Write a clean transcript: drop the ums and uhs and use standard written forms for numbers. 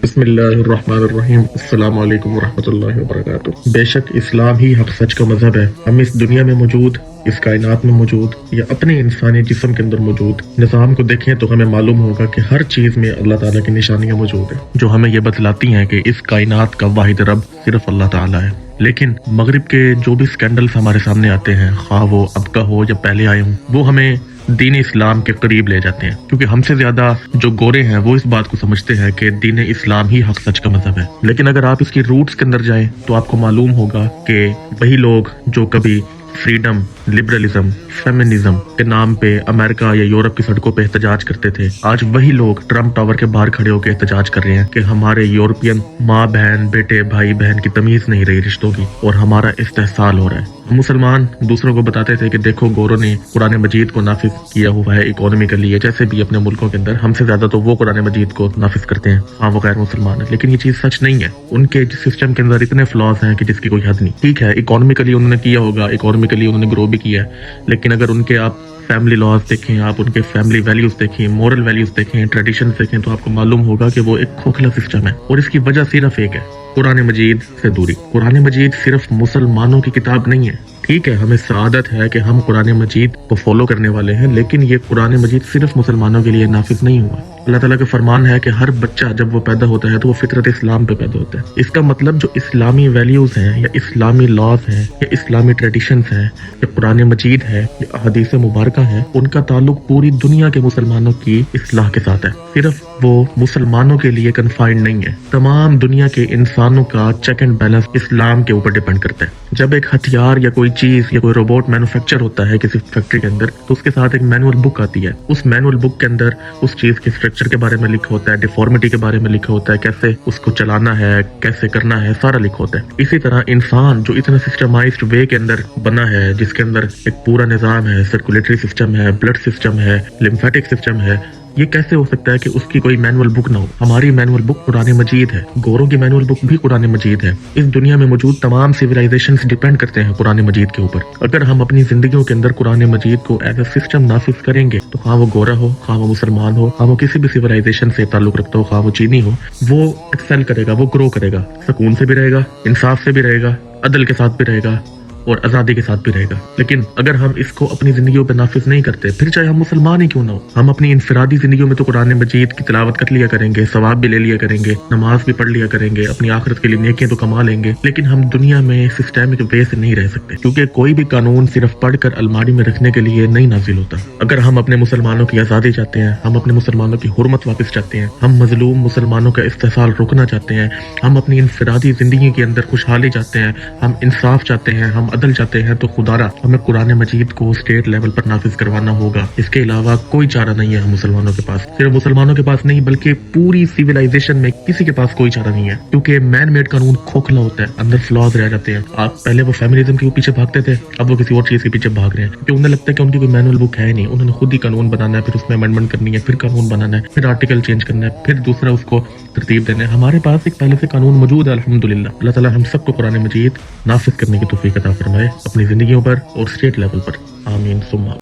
بسم اللہ الرحمن الرحیم۔ السلام علیکم ورحمۃ اللہ وبرکاتہ۔ بے شک اسلام ہی حق سچ کا مذہب ہے۔ ہم اس دنیا میں موجود، اس کائنات میں موجود یا اپنے انسانی جسم کے اندر موجود نظام کو دیکھیں تو ہمیں معلوم ہوگا کہ ہر چیز میں اللہ تعالیٰ کی نشانیاں موجود ہیں جو ہمیں یہ بتلاتی ہیں کہ اس کائنات کا واحد رب صرف اللہ تعالیٰ ہے۔ لیکن مغرب کے جو بھی سکینڈلز ہمارے سامنے آتے ہیں، خواہ وہ اب کا ہو یا پہلے آئے ہوں، وہ ہمیں دین اسلام کے قریب لے جاتے ہیں، کیونکہ ہم سے زیادہ جو گورے ہیں وہ اس بات کو سمجھتے ہیں کہ دین اسلام ہی حق سچ کا مذہب ہے۔ لیکن اگر آپ اس کی روٹس کے اندر جائیں تو آپ کو معلوم ہوگا کہ وہی لوگ جو کبھی فریڈم، لبرلزم، فیمنزم کے نام پہ امریکہ یا یورپ کی سڑکوں پہ احتجاج کرتے تھے، آج وہی لوگ ٹرمپ ٹاور کے باہر کھڑے ہو کے احتجاج کر رہے ہیں کہ ہمارے یورپین ماں بہن، بیٹے، بھائی بہن کی تمیز نہیں رہی رشتوں کی، اور ہمارا استحصال ہو رہا ہے۔ ہم مسلمان دوسروں کو بتاتے تھے کہ دیکھو گوروں نے قرآن مجید کو نافذ کیا ہوا ہے اکانومی کے لیے، جیسے بھی اپنے ملکوں کے اندر ہم سے زیادہ تو وہ قرآن مجید کو نافذ کرتے ہیں، ہاں وہ غیر مسلمان ہے۔ لیکن یہ چیز سچ نہیں ہے، ان کے سسٹم کے اندر اتنے فلاز ہیں کہ جس کی کوئی حد نہیں۔ ٹھیک ہے، اکانومیکلی انہوں نے کیا ہوگا، اکانومیکلی انہوں نے گرو بھی کیا ہے، لیکن اگر ان کے آپ فیملی لاز دیکھیں، آپ ان کے فیملی ویلیوز دیکھیں، مورل ویلیوز دیکھیں، ٹریڈیشنز دیکھیں، تو آپ کو معلوم ہوگا کہ وہ ایک کھوکھلا سسٹم ہے، اور اس کی وجہ صرف ایک ہے، قرآن مجید سے دوری۔ قرآن مجید صرف مسلمانوں کی کتاب نہیں ہے۔ ٹھیک ہے، ہمیں سعادت ہے کہ ہم قرآن مجید کو فالو کرنے والے ہیں، لیکن یہ قرآن مجید صرف مسلمانوں کے لیے نافذ نہیں ہوا۔ اللہ تعالیٰ کا فرمان ہے کہ ہر بچہ جب وہ پیدا ہوتا ہے تو وہ فطرت اسلام پہ پیدا ہوتا ہے۔ اس کا مطلب جو اسلامی ویلیوز ہیں یا اسلامی لاز ہیں یا اسلامی ٹریڈیشنز ہیں یا قرآن مجید ہے یا احادیث مبارکہ ہیں، ان کا تعلق پوری دنیا کے مسلمانوں کی اصلاح کے ساتھ ہے۔ صرف وہ مسلمانوں کے لیے کنفائنڈ نہیں ہے، تمام دنیا کے انسانوں کا چیک اینڈ بیلنس اسلام کے اوپر ڈیپینڈ کرتا ہے۔ جب ایک ہتھیار یا کوئی چیز یا کوئی روبوٹ مینوفیکچر ہوتا ہے کسی فیکٹری کے اندر، تو اس کے ساتھ ایک مینول بک آتی ہے۔ اس مینول بک کے اندر اس چیز کے اسٹرکچر کے بارے میں لکھا ہوتا ہے، ڈیفارمیٹی کے بارے میں لکھا ہوتا ہے، کیسے اس کو چلانا ہے، کیسے کرنا ہے، سارا لکھا ہوتا ہے۔ اسی طرح انسان جو اتنا سسٹمائزڈ وے کے اندر بنا ہے، جس کے اندر ایک پورا نظام ہے، سرکولیٹری سسٹم ہے، بلڈ سسٹم ہے، لمفیٹک سسٹم ہے، یہ کیسے ہو سکتا ہے کہ اس کی کوئی مینول بک نہ ہو؟ ہماری مینول بک قرآن مجید ہے، گوروں کی مینول بک بھی قرآن مجید ہے۔ اس دنیا میں موجود تمام سویلائزیشنز ڈیپینڈ کرتے ہیں قرآن مجید کے اوپر۔ اگر ہم اپنی زندگیوں کے اندر قرآن مجید کو ایز اے سسٹم نافذ کریں گے تو خواہ وہ گورا ہو، خواہ وہ مسلمان ہو، خواہ وہ کسی بھی سویلائزیشن سے تعلق رکھتا ہو، خواہ وہ چینی ہو، وہ ایکسل کرے گا، وہ گرو کرے گا، سکون سے بھی رہے گا، انصاف سے بھی رہے گا، عدل کے ساتھ بھی رہے گا، اور آزادی کے ساتھ بھی رہے گا۔ لیکن اگر ہم اس کو اپنی زندگیوں پہ نافذ نہیں کرتے، پھر چاہے ہم مسلمان ہی کیوں نہ ہو، ہم اپنی انفرادی زندگیوں میں تو قرآن مجید کی تلاوت کر لیا کریں گے، ثواب بھی لے لیا کریں گے، نماز بھی پڑھ لیا کریں گے، اپنی آخرت کے لیے نیکیاں تو کما لیں گے، لیکن ہم دنیا میں سسٹمک وے سے نہیں رہ سکتے، کیونکہ کوئی بھی قانون صرف پڑھ کر الماری میں رکھنے کے لیے نہیں نازل ہوتا۔ اگر ہم اپنے مسلمانوں کی آزادی چاہتے ہیں، ہم اپنے مسلمانوں کی حرمت واپس چاہتے ہیں، ہم مظلوم مسلمانوں کا استحصال روکنا چاہتے ہیں، ہم اپنی انفرادی زندگی کے اندر خوشحالی چاہتے ہیں، ہم انصاف چاہتے ہیں، ہم عدل چاہتے ہیں، تو خدا را ہمیں قرآن مجید کو اسٹیٹ لیول پر نافذ کروانا ہوگا۔ اس کے علاوہ کوئی چارہ نہیں ہے ہم مسلمانوں کے پاس، صرف مسلمانوں کے پاس نہیں بلکہ پوری سیولائزیشن میں کسی کے پاس کوئی چارہ نہیں ہے، کیونکہ مین میڈ قانون کھوکھلا ہوتا ہے، اندر فلاز رہ جاتے ہیں۔ آپ پہلے وہ فیمنزم کے پیچھے بھاگتے تھے، اب وہ کسی اور چیز کے پیچھے بھاگ رہے ہیں، کیونکہ انہیں لگتا ہے کہ ان کی کوئی مینول بک ہے نہیں، انہوں نے خود ہی قانون بنانا ہے، پھر اس میں امینڈمنٹ کرنی ہے، پھر قانون بنانا ہے، پھر آرٹیکل چینج کرنا ہے، پھر دوسرا اس کو ترتیب دینا ہے۔ ہمارے پاس ایک پہلے سے قانون موجود ہے الحمدللہ۔ اللہ تعالیٰ ہم سب کو قرآن مجید نافذ کرنے کی توفیق عطا فرمائے اپنی زندگیوں پر اور اسٹیٹ لیول پر، آمین ثم آمین۔